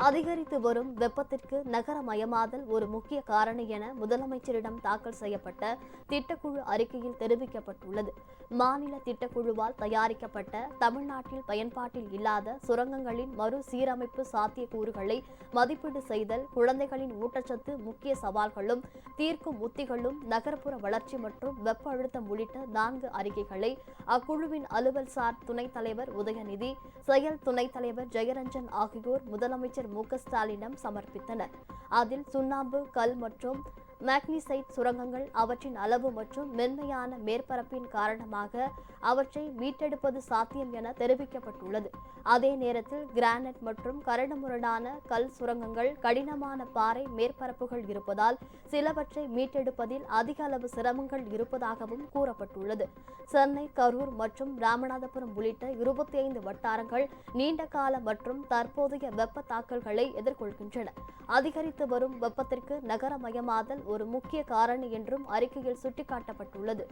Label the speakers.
Speaker 1: அதிகரித்து வரும் வெப்பத்திற்கு நகரமயமாதல் ஒரு முக்கிய காரணி என முதலமைச்சரிடம் தாக்கல் செய்யப்பட்ட திட்டக்குழு அறிக்கையில் தெரிவிக்கப்பட்டுள்ளது. மாநில திட்டக்குழுவால் தயாரிக்கப்பட்ட தமிழ்நாட்டில் பயன்பாட்டில் இல்லாத சுரங்கங்களின் மறுசீரமைப்பு சாத்தியக்கூறுகளை மதிப்பீடு செய்தல், குழந்தைகளின் ஊட்டச்சத்து முக்கிய சவால்களும் தீர்க்கும் உத்திகளும், நகர்ப்புற வளர்ச்சி மற்றும் வெப்ப அழுத்தம் உள்ளிட்ட 4 அறிக்கைகளை அக்குழுவின் அலுவல் சார் துணைத் தலைவர் உதயநிதி, செயல் துணைத் தலைவர் ஜெயரஞ்சன் ஆகியோர் முதலமைச்சர் மு.க.ஸ்டாலினிடம் சமர்ப்பித்தனர். அதில் சுண்ணாம்பு, கல் மற்றும் மேக்னீசைட் சுரங்கங்கள் அவற்றின் அளவு மற்றும் மென்மையான மேற்பரப்பின் காரணமாக அவற்றை மீட்டெடுப்பது சாத்தியம் என தெரிவிக்கப்பட்டுள்ளது. அதே நேரத்தில் கிரானைட் மற்றும் கரடுமுரடான கல் சுரங்கங்கள், கடினமான பாறை மேற்பரப்புகள் இருப்பதால் சிலவற்றை மீட்டெடுப்பதில் அதிக அளவு சிரமங்கள் இருப்பதாகவும் கூறப்பட்டுள்ளது. சென்னை, கரூர் மற்றும் ராமநாதபுரம் உள்ளிட்ட 25 வட்டாரங்கள் நீண்ட கால மற்றும் தற்போதைய வெப்ப தாக்கல்களை எதிர்கொள்கின்றன. அதிகரித்து வரும் வெப்பத்திற்கு நகரமயமாதல் ஒரு முக்கிய காரணி என்றும் அறிக்கையில் சுட்டிக்காட்டப்பட்டுள்ளது.